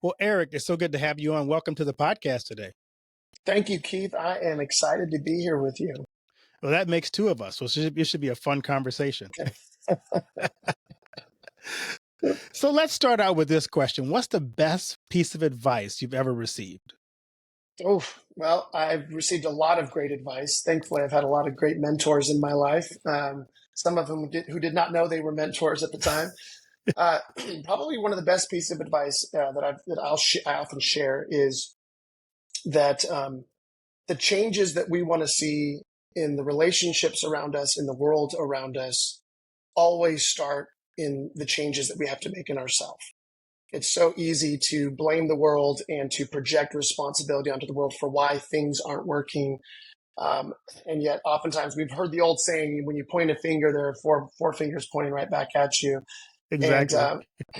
Well, Eric, it's so good to have you on. Welcome to the podcast today. Thank you, Keith. I am excited to be here with you. Well, that makes two of us. So it should be a fun conversation. So let's start out with this question. What's the best piece of advice you've ever received? Oh, well, I've received a lot of great advice. Thankfully, I've had a lot of great mentors in my life. Some of them who did not know they were mentors at the time. Probably one of the best pieces of advice I often share is that the changes that we want to see in the relationships around us, in the world around us, always start in the changes that we have to make in ourselves. It's so easy to blame the world and to project responsibility onto the world for why things aren't working. And yet oftentimes we've heard the old saying, when you point a finger, there are four fingers pointing right back at you. Exactly.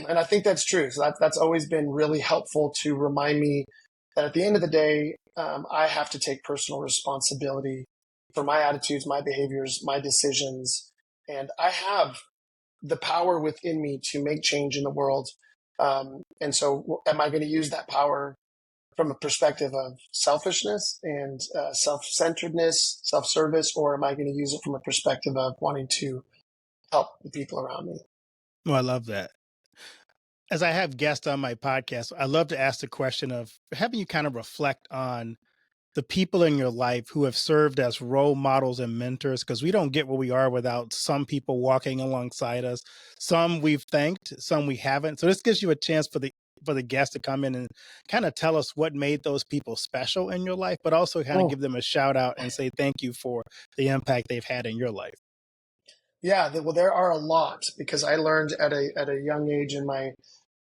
And I think that's true. So that's always been really helpful to remind me that at the end of the day, I have to take personal responsibility for my attitudes, my behaviors, my decisions. And I have the power within me to make change in the world. And so am I going to use that power from a perspective of selfishness and self-centeredness, self-service, or am I going to use it from a perspective of wanting to help the people around me? Oh, I love that. As I have guests on my podcast, I love to ask the question of having you kind of reflect on the people in your life who have served as role models and mentors, because we don't get where we are without some people walking alongside us. Some we've thanked, some we haven't. So this gives you a chance for the guests to come in and kind of tell us what made those people special in your life, but also kind of give them a shout out and say thank you for the impact they've had in your life. Yeah, well, there are a lot, because I learned at a young age in my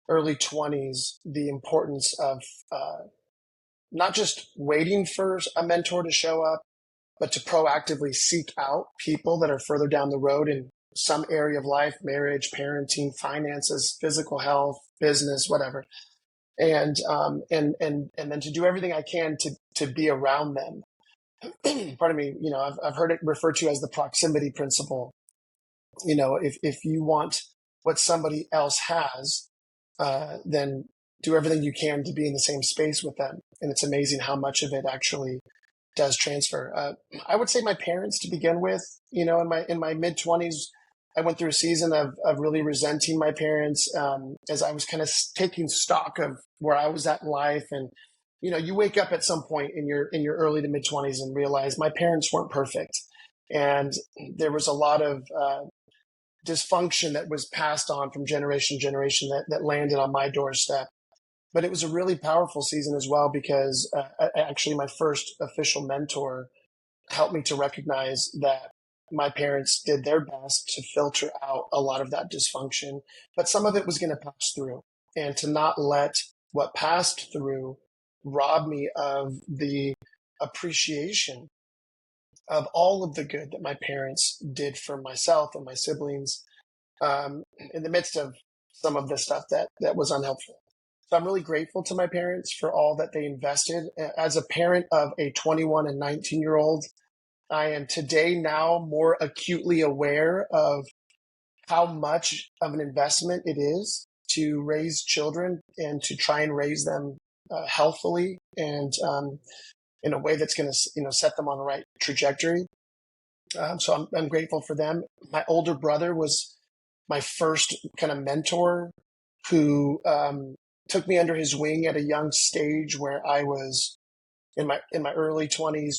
early 20s the importance of not just waiting for a mentor to show up, but to proactively seek out people that are further down the road in some area of life, marriage, parenting, finances, physical health, business, whatever. And then to do everything I can to be around them. Pardon me, I've heard it referred to as the proximity principle. If you want what somebody else has, then do everything you can to be in the same space with them. And it's amazing how much of it actually does transfer. I would say my parents to begin with. In my mid-20s, I went through a season of really resenting my parents as I was kind of taking stock of where I was at in life. And you wake up at some point in your early to mid-20s and realize my parents weren't perfect, and there was a lot of dysfunction that was passed on from generation to generation that landed on my doorstep. But it was a really powerful season as well, because actually my first official mentor helped me to recognize that my parents did their best to filter out a lot of that dysfunction, but some of it was going to pass through, and to not let what passed through rob me of the appreciation of all of the good that my parents did for myself and my siblings in the midst of some of the stuff that was unhelpful. So I'm really grateful to my parents for all that they invested. As a parent of a 21 and 19-year-old, I am today now more acutely aware of how much of an investment it is to raise children and to try and raise them healthfully and in a way that's going to set them on the right trajectory. So I'm grateful for them. My older brother was my first kind of mentor, who took me under his wing at a young stage where I was in my early 20s,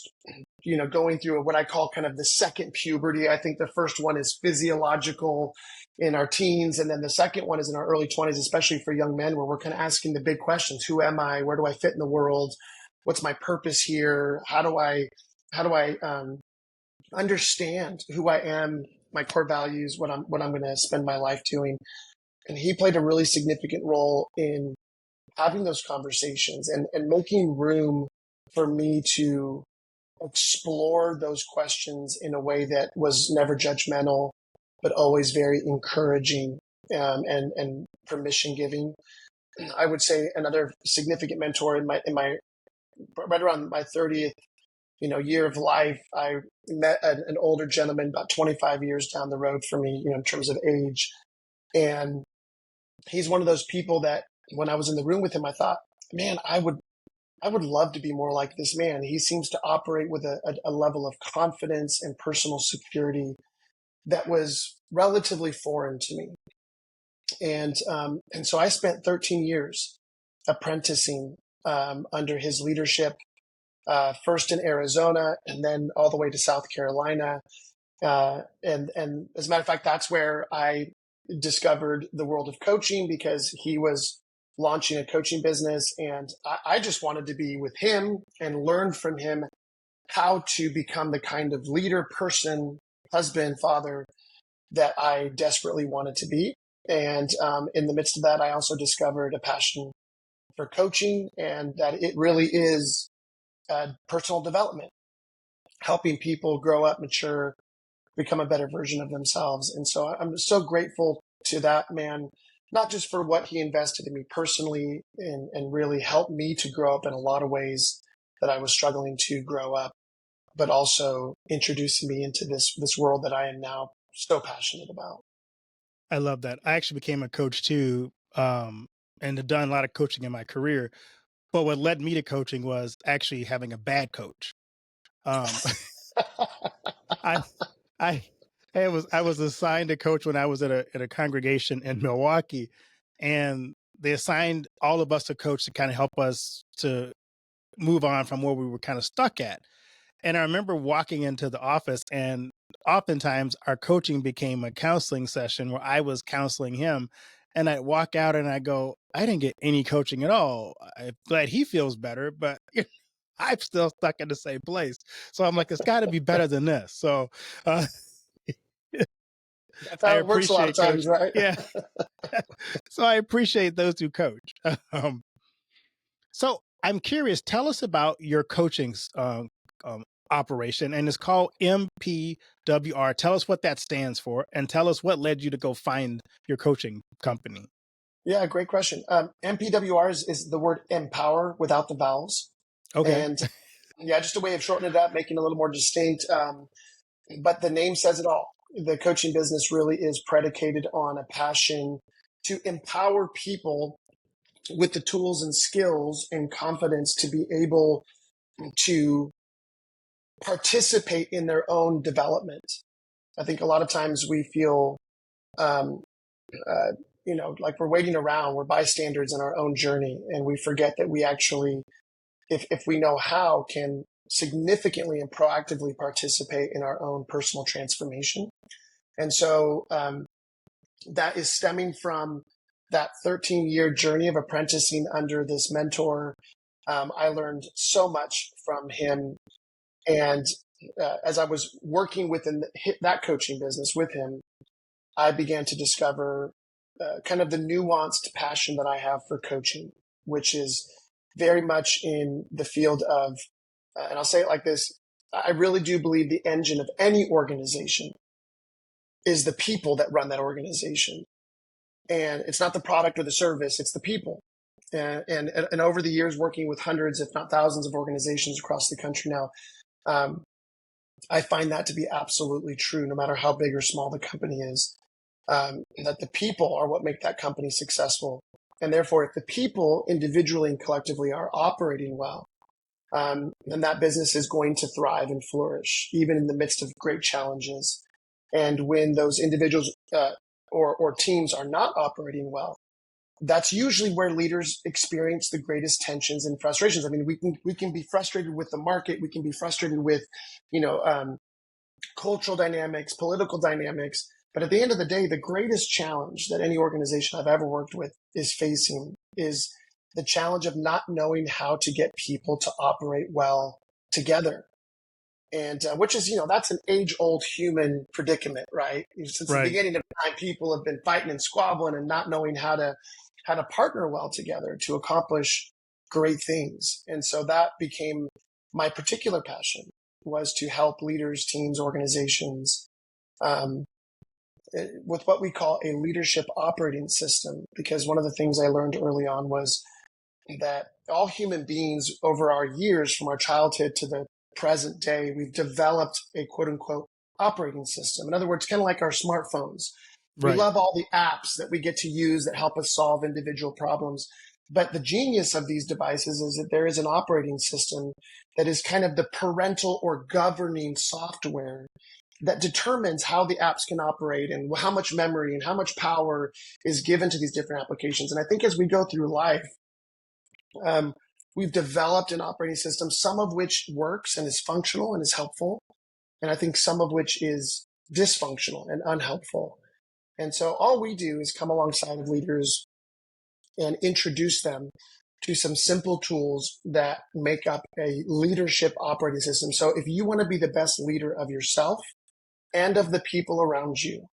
going through what I call kind of the second puberty. I think the first one is physiological in our teens, and then the second one is in our early 20s, especially for young men, where we're kind of asking the big questions: who am I? Where do I fit in the world? What's my purpose here? How do I understand who I am, my core values, what I'm going to spend my life doing? And he played a really significant role in having those conversations and making room for me to explore those questions in a way that was never judgmental, but always very encouraging and permission giving. I would say another significant mentor in my right around my 30th year of life, I met an older gentleman about 25 years down the road from me, in terms of age. And he's one of those people that when I was in the room with him, I thought, man, I would love to be more like this man. He seems to operate with a level of confidence and personal security that was relatively foreign to me. And so I spent 13 years apprenticing under his leadership, first in Arizona and then all the way to South Carolina. And as a matter of fact, that's where I discovered the world of coaching, because he was launching a coaching business, and I just wanted to be with him and learn from him how to become the kind of leader, person, husband, father that I desperately wanted to be. And in the midst of that, I also discovered a passion for coaching, and that it really is personal development, helping people grow up, mature, become a better version of themselves. And so I'm so grateful to that man, not just for what he invested in me personally and really helped me to grow up in a lot of ways that I was struggling to grow up, but also introducing me into this world that I am now so passionate about. I love that. I actually became a coach too, and have done a lot of coaching in my career. But what led me to coaching was actually having a bad coach. Um, I, I, I was assigned to coach when I was at a congregation in Milwaukee, and they assigned all of us a coach to kind of help us to move on from where we were kind of stuck at. And I remember walking into the office, and oftentimes our coaching became a counseling session where I was counseling him. And I'd walk out and I go, I didn't get any coaching at all. I'm glad he feels better, but I'm still stuck in the same place. So I'm like, it's got to be better than this. So uh, That's I how it works a lot of appreciate times, coach. right? Yeah. So I appreciate those who coach. Um, So I'm curious, tell us about your coaching operation, and it's called MPWR. Tell us what that stands for, and tell us what led you to go find your coaching company. Yeah, great question. MPWR is the word empower without the vowels. Okay. And yeah, just a way of shortening it up, making it a little more distinct. But the name says it all. The coaching business really is predicated on a passion to empower people with the tools and skills and confidence to be able to participate in their own development. I think a lot of times we feel, um, uh, like we're waiting around, we're bystanders in our own journey, and we forget that we actually, if we know how, can significantly and proactively participate in our own personal transformation. And so that is stemming from that 13-year journey of apprenticing under this mentor. I learned so much from him. And as I was working within that coaching business with him, I began to discover kind of the nuanced passion that I have for coaching, which is very much in the field of, and I'll say it like this, I really do believe the engine of any organization is the people that run that organization. And it's not the product or the service, it's the people. And over the years, working with hundreds, if not thousands of organizations across the country now, um, I find that to be absolutely true, no matter how big or small the company is, that the people are what make that company successful. And therefore, if the people individually and collectively are operating well, then that business is going to thrive and flourish, even in the midst of great challenges. And when those individuals or teams are not operating well, that's usually where leaders experience the greatest tensions and frustrations. I mean, we can be frustrated with the market, we can be frustrated with, you know, cultural dynamics, political dynamics. But at the end of the day, the greatest challenge that any organization I've ever worked with is facing is the challenge of not knowing how to get people to operate well together. And which is, that's an age old human predicament, right? Since the Right. beginning of time, people have been fighting and squabbling and not knowing how to partner well together to accomplish great things. And so that became my particular passion, was to help leaders, teams, organizations um, with what we call a leadership operating system. Because one of the things I learned early on was that all human beings over our years, from our childhood to the present day, we've developed a quote unquote operating system. In other words, kind of like our smartphones. We Right. love all the apps that we get to use that help us solve individual problems. But the genius of these devices is that there is an operating system that is kind of the parental or governing software that determines how the apps can operate and how much memory and how much power is given to these different applications. And I think as we go through life, we've developed an operating system, some of which works and is functional and is helpful, and I think some of which is dysfunctional and unhelpful. And so all we do is come alongside of leaders and introduce them to some simple tools that make up a leadership operating system. So if you want to be the best leader of yourself and of the people around you,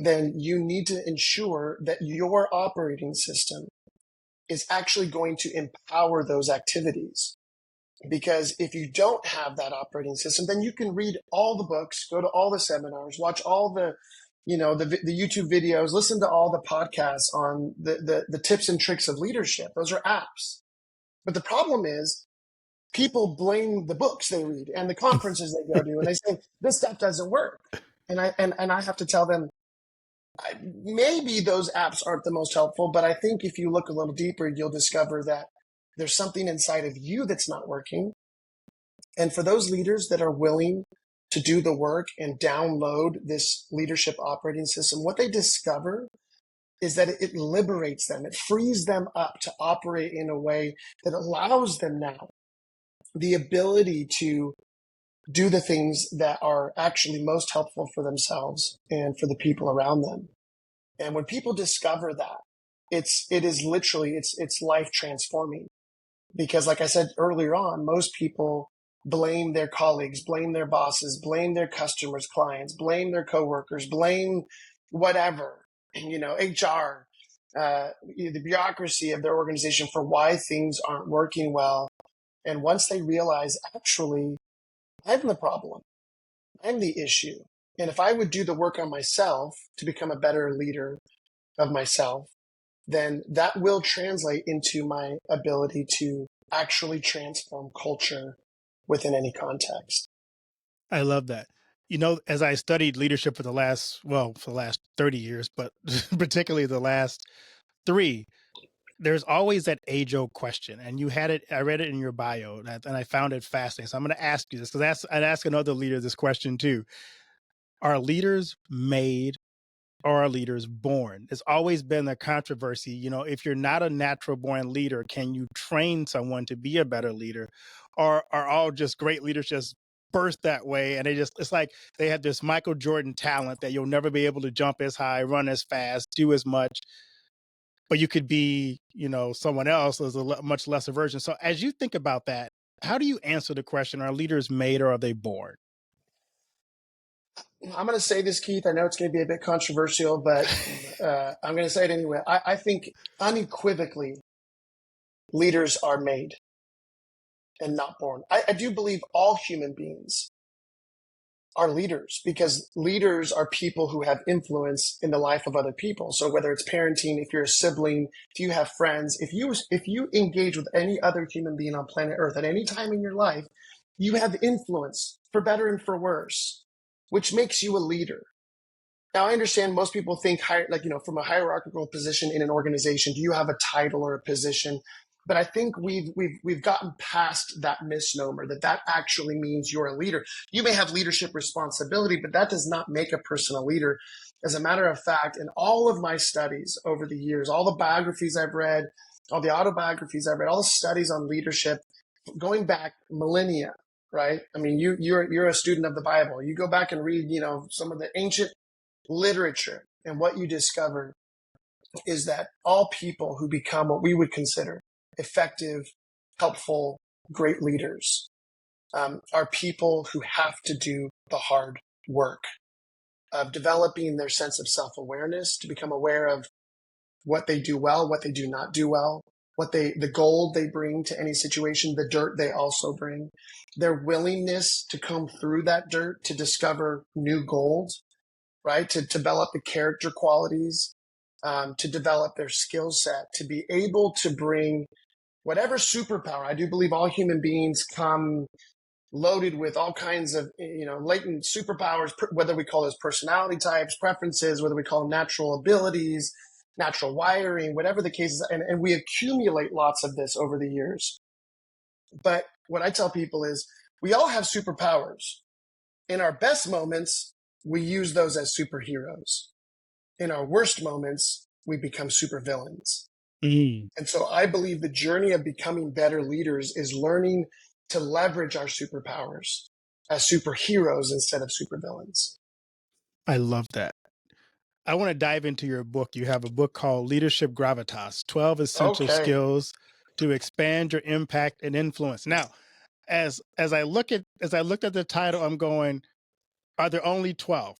then you need to ensure that your operating system is actually going to empower those activities. Because if you don't have that operating system, then you can read all the books, go to all the seminars, watch all the YouTube videos, listen to all the podcasts on the tips and tricks of leadership. Those are apps. But the problem is people blame the books they read and the conferences they go to, and they say, this stuff doesn't work. And I have to tell them, maybe those apps aren't the most helpful, but I think if you look a little deeper, you'll discover that there's something inside of you that's not working. And for those leaders that are willing to do the work and download this leadership operating system, what they discover is that it liberates them. It frees them up to operate in a way that allows them now the ability to do the things that are actually most helpful for themselves and for the people around them. And when people discover that, it is literally life transforming. Because like I said earlier on, most people blame their colleagues, blame their bosses, blame their customers, clients, blame their coworkers, blame whatever, HR, the bureaucracy of their organization for why things aren't working well. And once they realize, actually, I'm the problem, I'm the issue. And if I would do the work on myself to become a better leader of myself, then that will translate into my ability to actually transform culture within any context. I love that. As I studied leadership for for the last 30 years, but particularly the last 3, there's always that age-old question, and I read it in your bio, and I found it fascinating. So I'm going to ask you this because I'd ask another leader this question too. Are leaders made or are leaders born? It's always been a controversy. If you're not a natural born leader, can you train someone to be a better leader? Or are all just great leaders just birthed that way? And it's like they have this Michael Jordan talent that you'll never be able to jump as high, run as fast, do as much, but you could be, someone else as a much lesser version. So as you think about that, how do you answer the question, are leaders made or are they born? I'm going to say this, Keith. I know it's going to be a bit controversial, but I'm going to say it anyway. I think unequivocally, leaders are made and not born. I do believe all human beings are leaders, because leaders are people who have influence in the life of other people. So whether it's parenting, if you're a sibling, if you have friends, if you engage with any other human being on planet Earth at any time in your life, you have influence for better and for worse, which makes you a leader. Now, I understand most people think from a hierarchical position in an organization, do you have a title or a position? But I think we've gotten past that misnomer that actually means you're a leader. You may have leadership responsibility, but that does not make a person a leader. As a matter of fact, in all of my studies over the years, all the biographies I've read, all the autobiographies I've read, all the studies on leadership, going back millennia, right? I mean, you're a student of the Bible. You go back and read, some of the ancient literature, and what you discover is that all people who become what we would consider effective, helpful, great leaders are people who have to do the hard work of developing their sense of self-awareness, to become aware of what they do well, what they do not do well, the gold they bring to any situation, the dirt they also bring, their willingness to comb through that dirt to discover new gold, right? To develop the character qualities, to develop their skill set, to be able to bring whatever superpower. I do believe all human beings come loaded with all kinds of, latent superpowers, whether we call those personality types, preferences, whether we call them natural abilities, natural wiring, whatever the case is. And we accumulate lots of this over the years. But what I tell people is we all have superpowers. In our best moments, we use those as superheroes. In our worst moments, we become supervillains. Mm. And so I believe the journey of becoming better leaders is learning to leverage our superpowers as superheroes instead of supervillains. I love that. I want to dive into your book. You have a book called Leadership Gravitas: 12 Essential Okay. Skills to Expand Your Impact and Influence. Now, as I looked at the title, I'm going, are there only 12?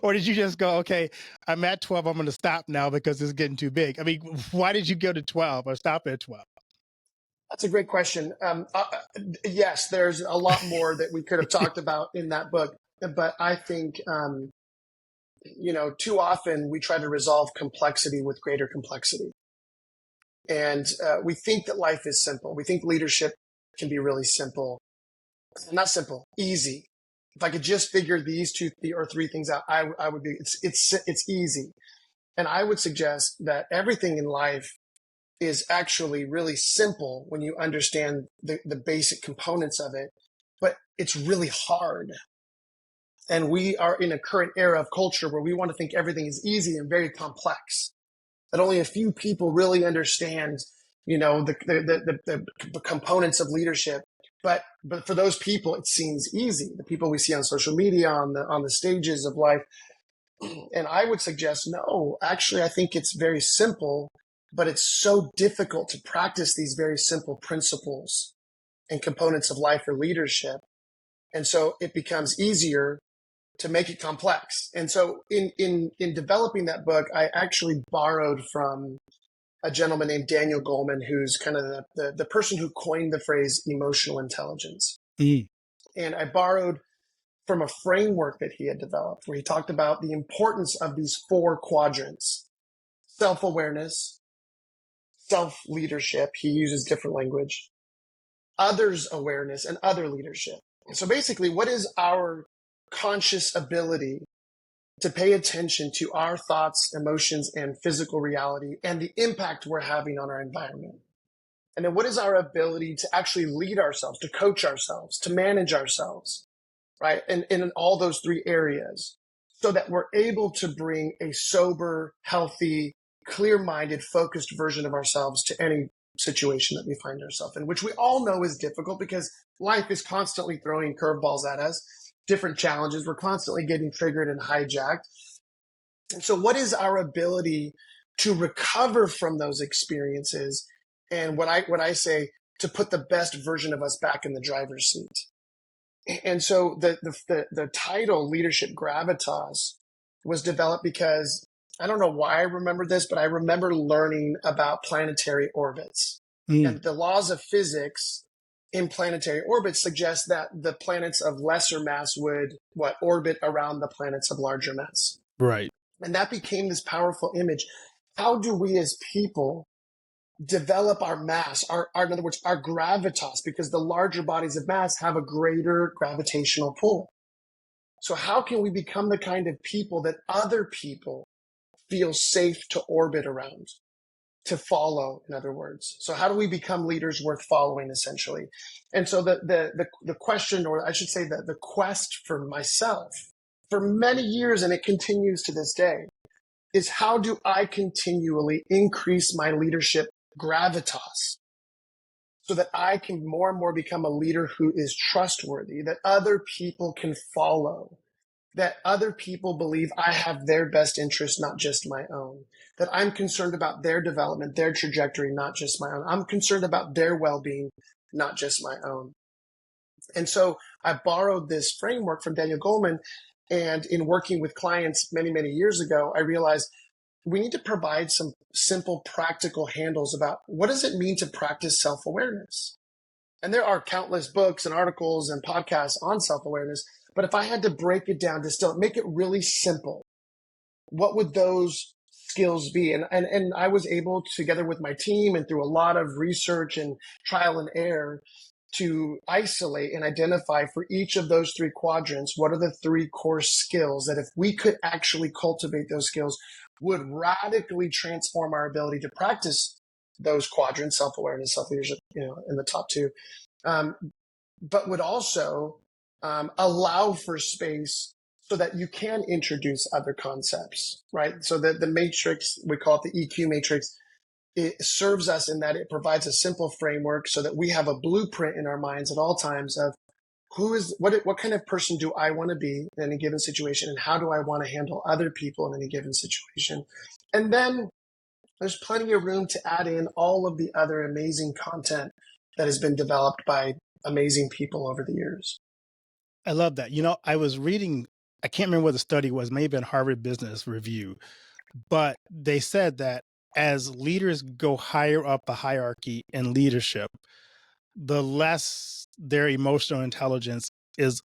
Or did you just go, okay, I'm at 12, I'm going to stop now because it's getting too big? I mean, why did you go to 12 or stop at 12? That's a great question. Yes, there's a lot more that we could have talked about in that book, but I think, too often we try to resolve complexity with greater complexity. And we think that life is simple. We think leadership can be really simple. Not simple, easy. If I could just figure these two or three things out, I would be, it's easy. And I would suggest that everything in life is actually really simple when you understand the basic components of it, but it's really hard. And we are in a current era of culture where we want to think everything is easy and very complex, that only a few people really understand, the components of leadership. But for those people, it seems easy. The people we see on social media, on the stages of life. And I would suggest, no, actually, I think it's very simple, but it's so difficult to practice these very simple principles and components of life or leadership. And so it becomes easier to make it complex. And so in developing that book, I actually borrowed from a gentleman named Daniel Goleman, who's kind of the person who coined the phrase emotional intelligence. Mm. And I borrowed from a framework that he had developed where he talked about the importance of these 4 quadrants: self-awareness, self-leadership. He uses different language, others awareness, and other leadership. So basically, what is our conscious ability to pay attention to our thoughts, emotions, and physical reality and the impact we're having on our environment? And then what is our ability to actually lead ourselves, to coach ourselves, to manage ourselves, right? And in all those 3 areas, so that we're able to bring a sober, healthy, clear-minded, focused version of ourselves to any situation that we find ourselves in, which we all know is difficult because life is constantly throwing curveballs at us, different challenges. We're constantly getting triggered and hijacked. And so what is our ability to recover from those experiences? And what I say, to put the best version of us back in the driver's seat. And so the title Leadership Gravitas was developed because I don't know why I remember this, but I remember learning about planetary orbits. Mm. And the laws of physics in planetary orbits suggest that the planets of lesser mass would orbit around the planets of larger mass. Right. And that became this powerful image. How do we as people develop our mass, in other words, our gravitas, because the larger bodies of mass have a greater gravitational pull. So how can we become the kind of people that other people feel safe to orbit around, to follow, in other words? So how do we become leaders worth following, essentially? And so the question, or I should say the quest for myself for many years, and it continues to this day, is how do I continually increase my leadership gravitas so that I can more and more become a leader who is trustworthy, that other people can follow, that other people believe I have their best interest, not just my own, that I'm concerned about their development, their trajectory, not just my own. I'm concerned about their well-being, not just my own. And so I borrowed this framework from Daniel Goleman, and in working with clients many, many years ago, I realized we need to provide some simple, practical handles about what does it mean to practice self-awareness. And there are countless books and articles and podcasts on self-awareness. But if I had to break it down, distill it, make it really simple, what would those skills be? And I was able, together with my team and through a lot of research and trial and error, to isolate and identify for each of those three quadrants, what are the three core skills that if we could actually cultivate those skills would radically transform our ability to practice those quadrants, self-awareness, self-leadership, in the top two, but would also allow for space so that you can introduce other concepts, right? So that the matrix, we call it the EQ matrix, it serves us in that it provides a simple framework so that we have a blueprint in our minds at all times of what kind of person do I want to be in any given situation, and how do I want to handle other people in any given situation. And then there's plenty of room to add in all of the other amazing content that has been developed by amazing people over the years. I love that. I was reading, I can't remember what the study was, maybe in Harvard Business Review, but they said that as leaders go higher up the hierarchy in leadership, the less their emotional intelligence is,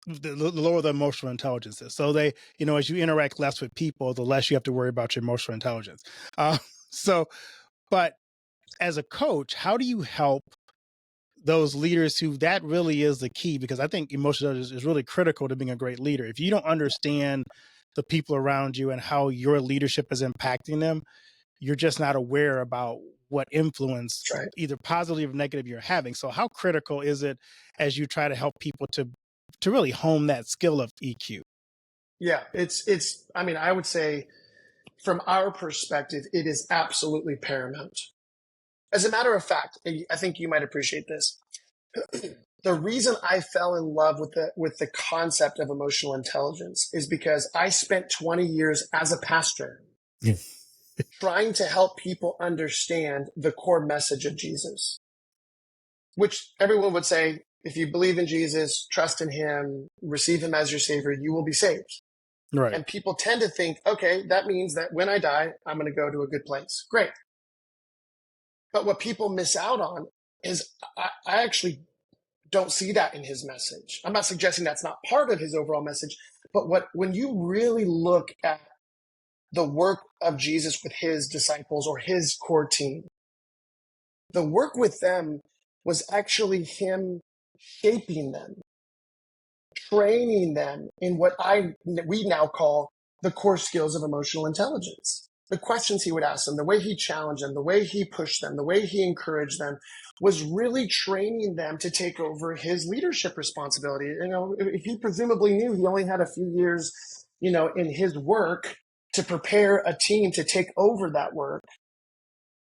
the lower the emotional intelligence is. So they, as you interact less with people, the less you have to worry about your emotional intelligence. Uh, so, but as a coach, how do you help those leaders who that really is the key? Because I think emotional intelligence is really critical to being a great leader. If you don't understand the people around you and how your leadership is impacting them, you're just not aware about what influence, Right. either positive or negative, you're having. So how critical is it as you try to help people to really hone that skill of EQ? Yeah, I would say from our perspective, it is absolutely paramount. As a matter of fact, I think you might appreciate this. The reason I fell in love with the concept of emotional intelligence is because I spent 20 years as a pastor trying to help people understand the core message of Jesus, which everyone would say, if you believe in Jesus, trust in him, receive him as your savior, you will be saved. Right. And people tend to think, okay, that means that when I die, I'm going to go to a good place. Great. But what people miss out on is I actually don't see that in his message. I'm not suggesting that's not part of his overall message, but when you really look at the work of Jesus with his disciples or his core team, the work with them was actually him shaping them, training them in what we now call the core skills of emotional intelligence. The questions he would ask them, the way he challenged them, the way he pushed them, the way he encouraged them was really training them to take over his leadership responsibility. If he presumably knew he only had a few years, in his work to prepare a team to take over that work,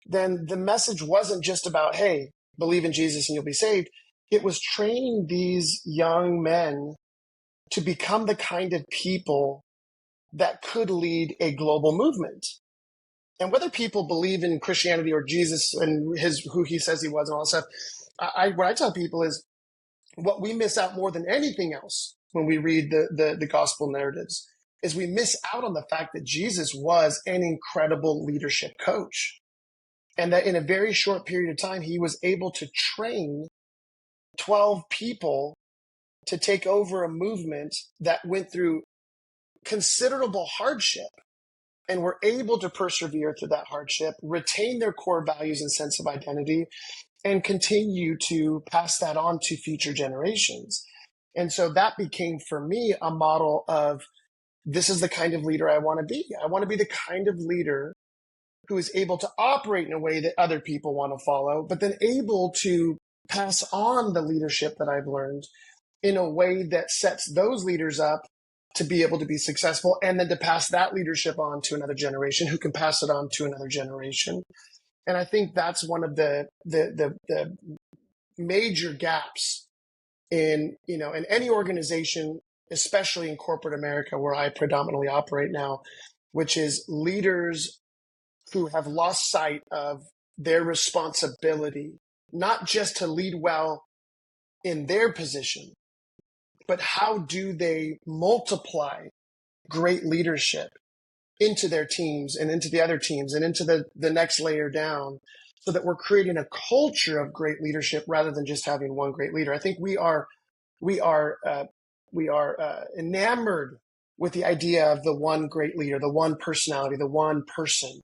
then the message wasn't just about, hey, believe in Jesus and you'll be saved. It was training these young men to become the kind of people that could lead a global movement. And whether people believe in Christianity or Jesus and who he says he was and all that stuff, what I tell people is what we miss out more than anything else when we read the gospel narratives is we miss out on the fact that Jesus was an incredible leadership coach. And that in a very short period of time, he was able to train 12 people to take over a movement that went through considerable hardship and were able to persevere through that hardship, retain their core values and sense of identity, and continue to pass that on to future generations. And so that became for me a model of this is the kind of leader I want to be. I want to be the kind of leader who is able to operate in a way that other people want to follow, but then able to pass on the leadership that I've learned in a way that sets those leaders up to be able to be successful, and then to pass that leadership on to another generation who can pass it on to another generation. And I think that's one of the major gaps in any organization, especially in corporate America, where I predominantly operate now, which is leaders who have lost sight of their responsibility, not just to lead well in their position, but how do they multiply great leadership into their teams and into the other teams and into the next layer down, so that we're creating a culture of great leadership rather than just having one great leader. I think we are enamored with the idea of the one great leader, the one personality, the one person.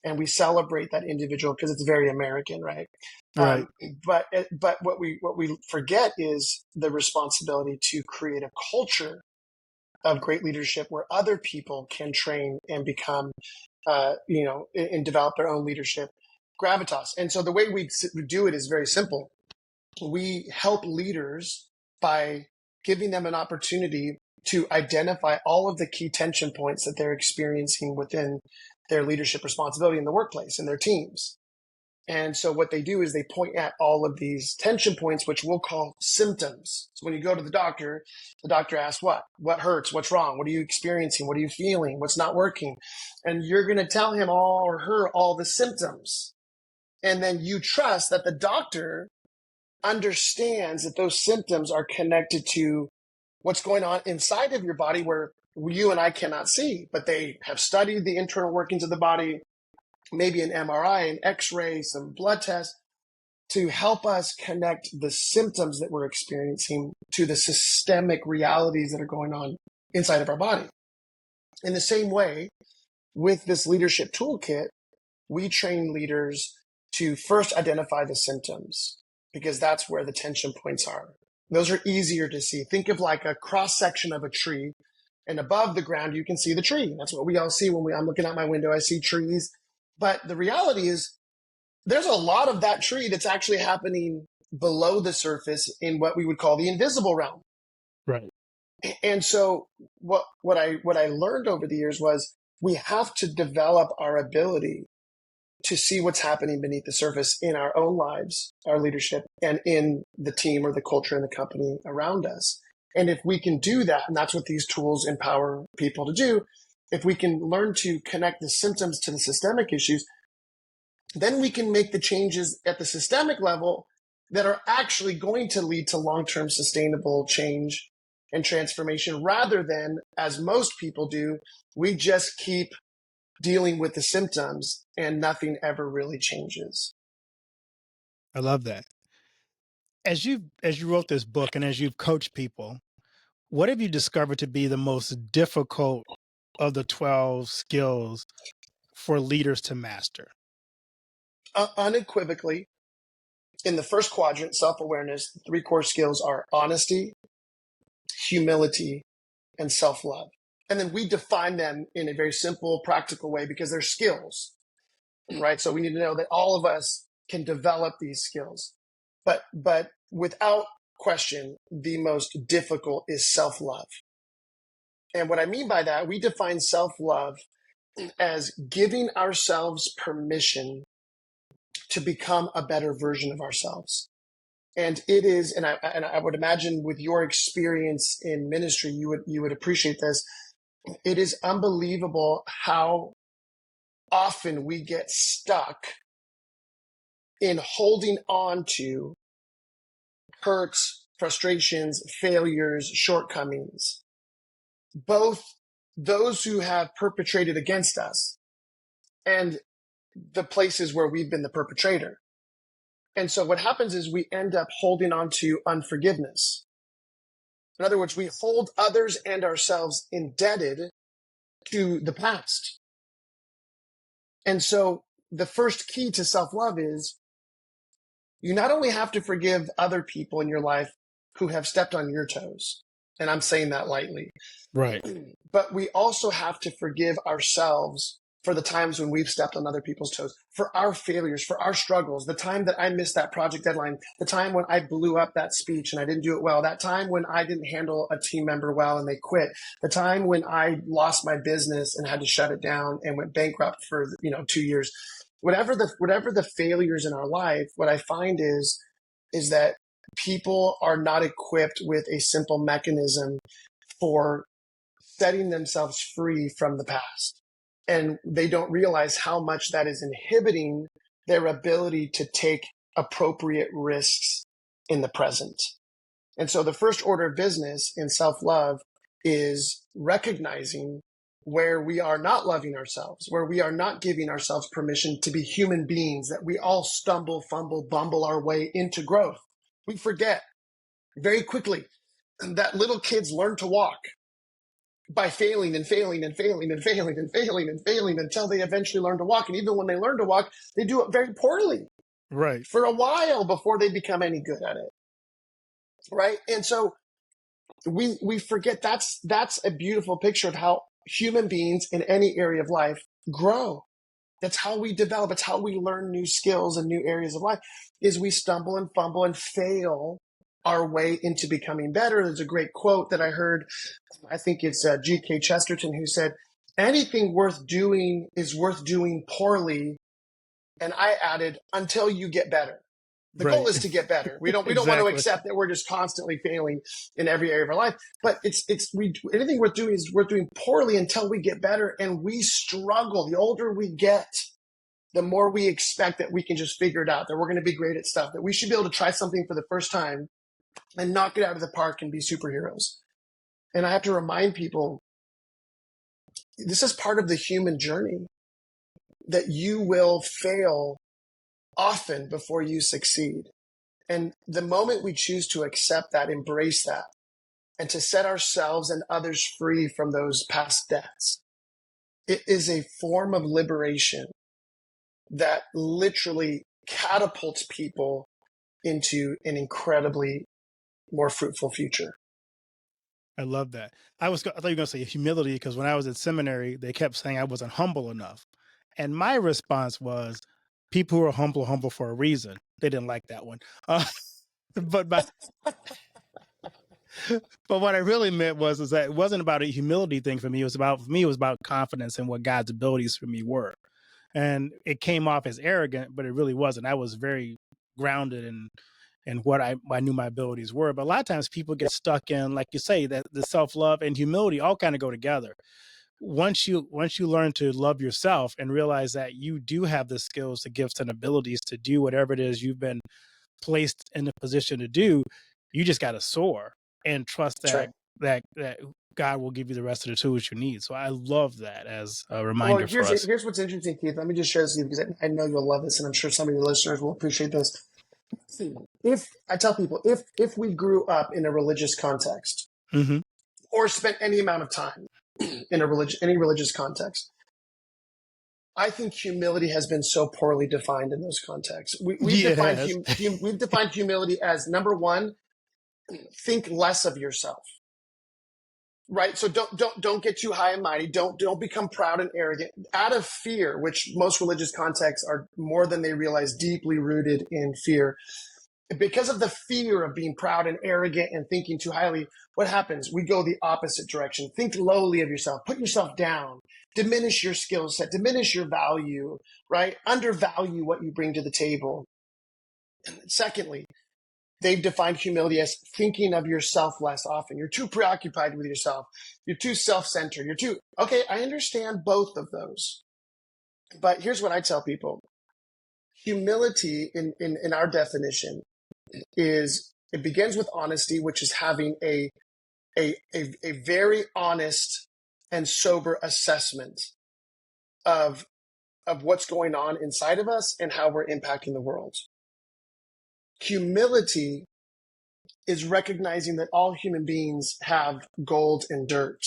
and we celebrate that individual because it's very American, right? Right. But what we forget is the responsibility to create a culture of great leadership where other people can train and become, and develop their own leadership gravitas. And so the way we do it is very simple. We help leaders by giving them an opportunity to identify all of the key tension points that they're experiencing within their leadership responsibility in the workplace and their teams. And so what they do is they point at all of these tension points, which we'll call symptoms. So when you go to the doctor asks what? What hurts? What's wrong? What are you experiencing? What are you feeling? What's not working? And you're going to tell him or her all the symptoms. And then you trust that the doctor understands that those symptoms are connected to what's going on inside of your body where you and I cannot see, but they have studied the internal workings of the body, maybe an MRI, an X-ray, some blood tests to help us connect the symptoms that we're experiencing to the systemic realities that are going on inside of our body. In the same way, with this leadership toolkit, we train leaders to first identify the symptoms because that's where the tension points are. Those are easier to see. Think of like a cross section of a tree, and above the ground, you can see the tree. That's what we all see when I'm looking out my window. I see trees. But the reality is there's a lot of that tree that's actually happening below the surface in what we would call the invisible realm. Right. And so what I learned over the years was we have to develop our ability to see what's happening beneath the surface in our own lives, our leadership, and in the team or the culture and the company around us. And if we can do that, and that's what these tools empower people to do, if we can learn to connect the symptoms to the systemic issues, then we can make the changes at the systemic level that are actually going to lead to long-term sustainable change and transformation rather than, as most people do, we just keep dealing with the symptoms and nothing ever really changes. I love that. As you wrote this book and as you've coached people, what have you discovered to be the most difficult of the 12 skills for leaders to master? Unequivocally, in the first quadrant, self-awareness, the three core skills are honesty, humility, and self-love. And then we define them in a very simple, practical way because they're skills, right? So we need to know that all of us can develop these skills. But without question, the most difficult is self-love. And what I mean by that, we define self-love as giving ourselves permission to become a better version of ourselves. And it is, and I would imagine with your experience in ministry, you would appreciate this. It is unbelievable how often we get stuck in holding on to hurts, frustrations, failures, shortcomings, both those who have perpetrated against us and the places where we've been the perpetrator. And so what happens is we end up holding on to unforgiveness. In other words, we hold others and ourselves indebted to the past. And so the first key to self-love is you not only have to forgive other people in your life who have stepped on your toes, and I'm saying that lightly, Right. but we also have to forgive ourselves for the times when we've stepped on other people's toes, for our failures, for our struggles, the time that I missed that project deadline, the time when I blew up that speech and I didn't do it well, that time when I didn't handle a team member well and they quit, the time when I lost my business and had to shut it down and went bankrupt for 2 years. Whatever the failures in our life, what I find is that people are not equipped with a simple mechanism for setting themselves free from the past. And they don't realize how much that is inhibiting their ability to take appropriate risks in the present. And so the first order of business in self-love is recognizing where we are not loving ourselves, where we are not giving ourselves permission to be human beings, that we all stumble, fumble, bumble our way into growth. We forget very quickly that little kids learn to walk. by failing and failing and failing and failing and failing and failing until they eventually learn to walk. And even when they learn to walk, they do it very poorly Right. for a while before they become any good at it. Right. And so we forget that's a beautiful picture of how human beings in any area of life grow. That's how we develop. It's how we learn new skills and new areas of life is we stumble and fumble and fail our way into becoming better. There's a great quote that I heard. I think it's G.K. Chesterton who said, anything worth doing is worth doing poorly. And I added, until you get better. The goal Right. is to get better. We don't want to Exactly. accept that we're just constantly failing in every area of our life. But anything worth doing is worth doing poorly until we get better. And we struggle. The older we get, the more we expect that we can just figure it out, that we're going to be great at stuff, that we should be able to try something for the first time and knock it out of the park and be superheroes. And I have to remind people, this is part of the human journey, that you will fail often before you succeed. And the moment we choose to accept that, embrace that, and to set ourselves and others free from those past debts, it is a form of liberation that literally catapults people into an incredibly more fruitful future. I love that. I thought you were going to say humility because when I was at seminary, they kept saying I wasn't humble enough. And my response was, people who are humble for a reason. They didn't like that one. But but what I really meant is that it wasn't about a humility thing for me. It was about confidence in what God's abilities for me were. And it came off as arrogant, but it really wasn't. I was very grounded in what I knew my abilities were. But a lot of times people get stuck in, like you say, that the self-love and humility all kind of go together. Once you learn to love yourself and realize that you do have the skills, the gifts, and abilities to do whatever it is you've been placed in a position to do, you just got to soar and trust That's that God will give you the rest of the tools you need. So I love that as a Well, reminder for us. here's what's interesting, Keith. Let me just share this with you because I know you'll love this, and I'm sure some of your listeners will appreciate this. If I tell people, if we grew up in a religious context, Mm-hmm. or spent any amount of time in any religious context, I think humility has been so poorly defined in those contexts. We've defined humility as, number one, think less of yourself. Right. So don't get too high and mighty. Don't become proud and arrogant out of fear, which most religious contexts are more than they realize deeply rooted in fear. Because of the fear of being proud and arrogant and thinking too highly, what happens? We go the opposite direction. Think lowly of yourself, put yourself down, diminish your skill set, diminish your value, right? Undervalue what you bring to the table. Secondly, they've defined humility as thinking of yourself less often. You're too preoccupied with yourself. You're too self-centered. Okay, I understand both of those. But here's what I tell people. Humility in our definition is, it begins with honesty, which is having a very honest and sober assessment of what's going on inside of us and how we're impacting the world. Humility is recognizing that all human beings have gold and dirt.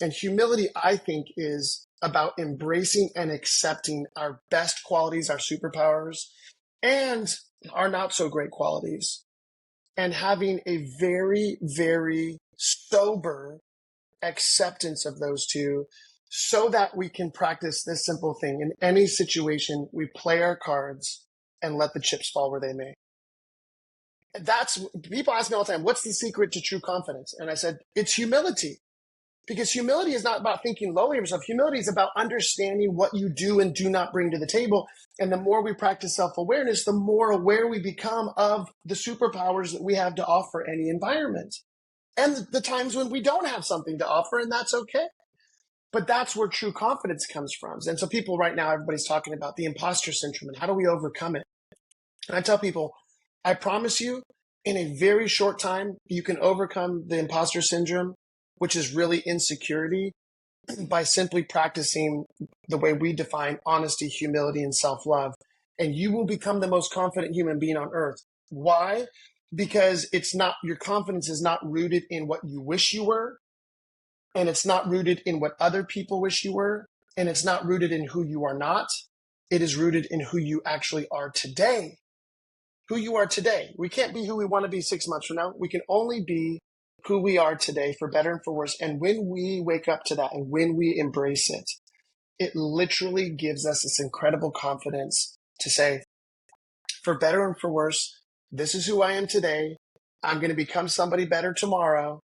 And humility, I think, is about embracing and accepting our best qualities, our superpowers, and our not so great qualities, and having a very, very sober acceptance of those two so that we can practice this simple thing. In any situation, we play our cards and let the chips fall where they may. People ask me all the time, what's the secret to true confidence? And I said, it's humility. Because humility is not about thinking lowly of yourself. Humility is about understanding what you do and do not bring to the table. And the more we practice self-awareness, the more aware we become of the superpowers that we have to offer any environment. And the times when we don't have something to offer, and that's okay. But that's where true confidence comes from. And so people right now, everybody's talking about the imposter syndrome and how do we overcome it? And I tell people, I promise you, in a very short time, you can overcome the imposter syndrome, which is really insecurity, by simply practicing the way we define honesty, humility, and self-love. And you will become the most confident human being on earth. Why? Because your confidence is not rooted in what you wish you were. and it's not rooted in what other people wish you were, and it's not rooted in who you are not. It is rooted in who you actually are today. Who you are today. We can't be who we want to be 6 months from now. We can only be who we are today, for better and for worse. And when we wake up to that and when we embrace it, it literally gives us this incredible confidence to say, for better and for worse, this is who I am today. I'm going to become somebody better tomorrow.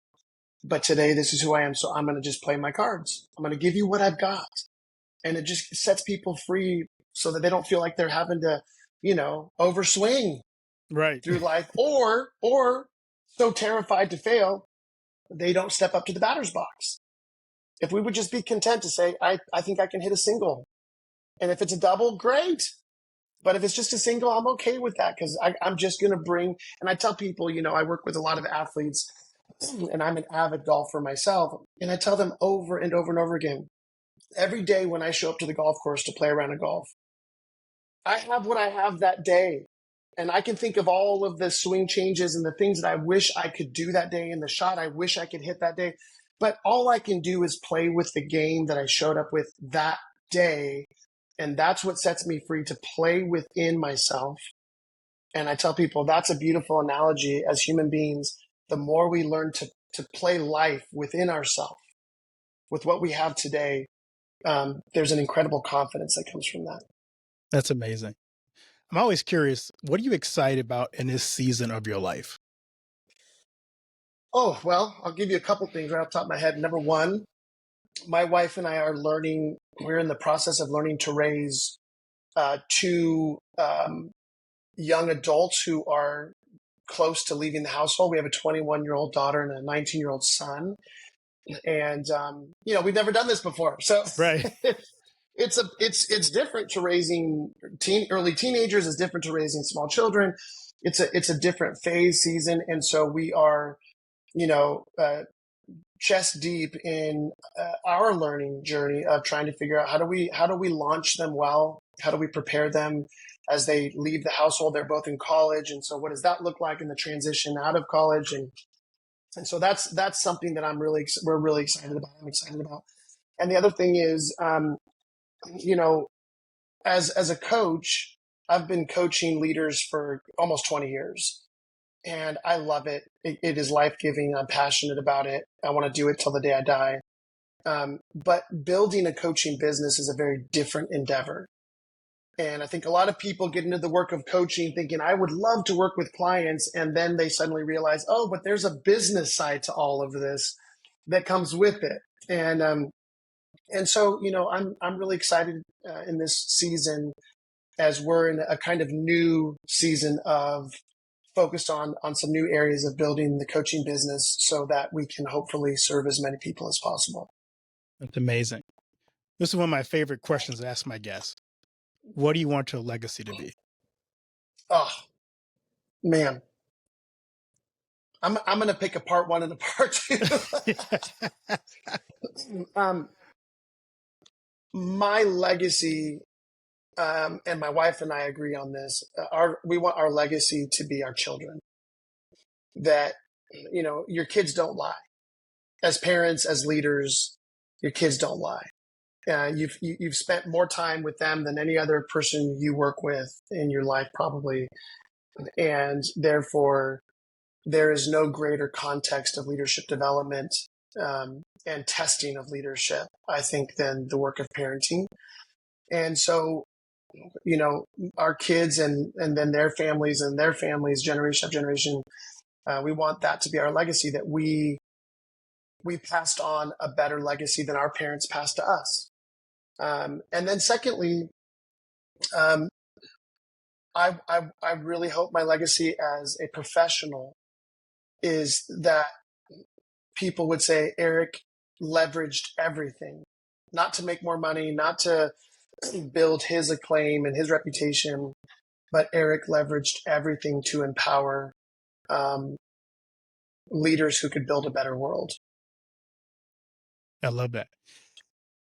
But today, this is who I am. So I'm going to just play my cards. I'm going to give you what I've got. And it just sets people free so that they don't feel like they're having to, overswing Right. through life, or so terrified to fail, they don't step up to the batter's box. If we would just be content to say, I think I can hit a single. And if it's a double, great. But if it's just a single, I'm okay with that, because I'm just going to bring, and I tell people, I work with a lot of athletes, and I'm an avid golfer myself. And I tell them over and over and over again, every day when I show up to the golf course to play around a golf, I have what I have that day. And I can think of all of the swing changes and the things that I wish I could do that day and the shot I wish I could hit that day. But all I can do is play with the game that I showed up with that day. And that's what sets me free, to play within myself. And I tell people that's a beautiful analogy. As human beings, the more we learn to play life within ourselves, with what we have today, there's an incredible confidence that comes from that. That's amazing. I'm always curious, what are you excited about in this season of your life? Oh, well, I'll give you a couple things right off the top of my head. Number one, my wife and I are we're in the process of learning to raise two young adults who are close to leaving the household. We have a 21-year-old daughter and a 19-year-old son. And, we've never done this before. So Right. it's different to raising early teenagers, is different to raising small children. It's a different phase season. And so we are, chest deep in our learning journey of trying to figure out how do we launch them well? How do we prepare them as they leave the household? They're both in college. And so what does that look like in the transition out of college? And so that's something that we're really excited about. I'm excited about. And the other thing is, as a coach, I've been coaching leaders for almost 20 years. And I love it. It is life-giving. I'm passionate about it. I want to do it till the day I die. But building a coaching business is a very different endeavor. And I think a lot of people get into the work of coaching thinking, I would love to work with clients. And then they suddenly realize, oh, but there's a business side to all of this that comes with it. And so, I'm really excited in this season, as we're in a kind of new season of focused on some new areas of building the coaching business so that we can hopefully serve as many people as possible. That's amazing. This is one of my favorite questions to ask my guests. What do you want your legacy to be? Oh, man. I'm going to pick a part one and a part two. My legacy, and my wife and I agree on this, we want our legacy to be our children. That, your kids don't lie. As parents, as leaders, your kids don't lie. You've spent more time with them than any other person you work with in your life, probably. And therefore, there is no greater context of leadership development and testing of leadership, I think, than the work of parenting. And so, our kids and then their families, generation after generation, we want that to be our legacy, that we passed on a better legacy than our parents passed to us. And then secondly, I really hope my legacy as a professional is that people would say Eric leveraged everything, not to make more money, not to build his acclaim and his reputation, but Eric leveraged everything to empower leaders who could build a better world. I love that.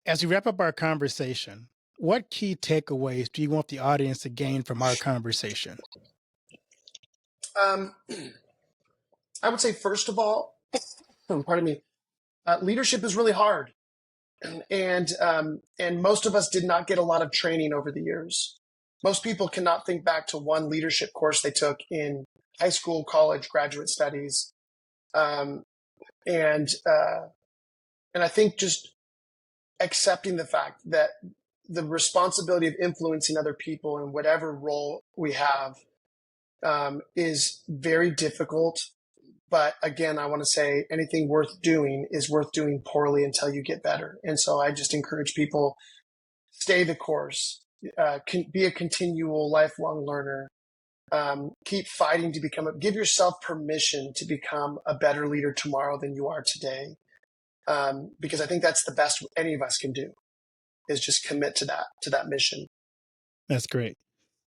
As we wrap up our conversation, what key takeaways do you want the audience to gain from our conversation? I would say, first of all, pardon me, Leadership is really hard, and most of us did not get a lot of training over the years. Most people cannot think back to one leadership course they took in high school, college, graduate studies, um, and uh, and I think just accepting the fact that the responsibility of influencing other people in whatever role we have is very difficult. But again, I want to say anything worth doing is worth doing poorly until you get better. And so I just encourage people, stay the course, be a continual lifelong learner, keep fighting to give yourself permission to become a better leader tomorrow than you are today. Because I think that's the best any of us can do, is just commit to that mission. That's great.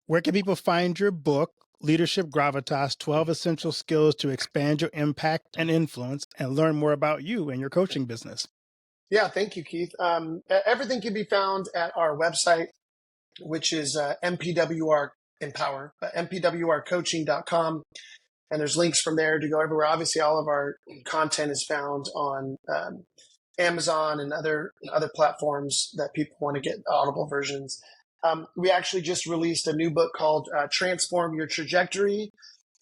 Where can people find your book, Leadership Gravitas 12 Essential Skills to Expand Your Impact and Influence, and learn more about you and your coaching business? Yeah, thank you, Keith. Everything can be found at our website, which is MPWR Empower, mpwrcoaching.com. And there's links from there to go everywhere. Obviously, all of our content is found on Amazon and other platforms that people want to get Audible versions. We actually just released a new book called Transform Your Trajectory.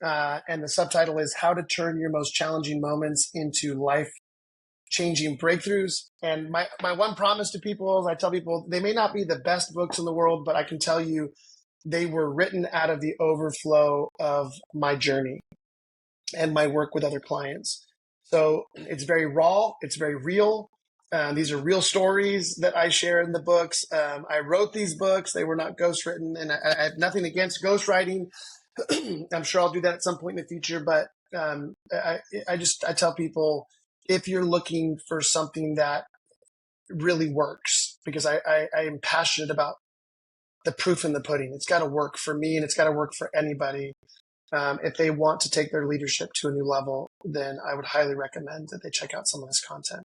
And the subtitle is How to Turn Your Most Challenging Moments into Life-Changing Breakthroughs. And my one promise to people is I tell people they may not be the best books in the world, but I can tell you they were written out of the overflow of my journey and my work with other clients. So it's very raw. It's very real. These are real stories that I share in the books. I wrote these books. They were not ghostwritten, and I have nothing against ghostwriting. I'm sure I'll do that at some point in the future. But I tell people, if you're looking for something that really works, because I am passionate about the proof in the pudding. It's got to work for me, and it's got to work for anybody. If they want to take their leadership to a new level, then I would highly recommend that they check out some of this content.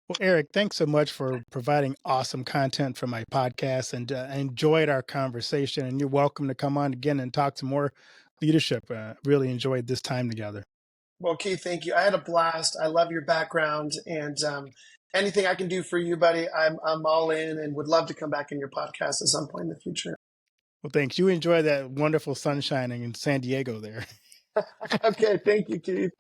Well, Eric, thanks so much for providing awesome content for my podcast, and I enjoyed our conversation. And you're welcome to come on again and talk some more leadership. Really enjoyed this time together. Well, Keith, thank you. I had a blast. I love your background, and anything I can do for you, buddy, I'm all in, and would love to come back in your podcast at some point in the future. Well, thanks. You enjoy that wonderful sun shining in San Diego there. Okay, thank you, Keith.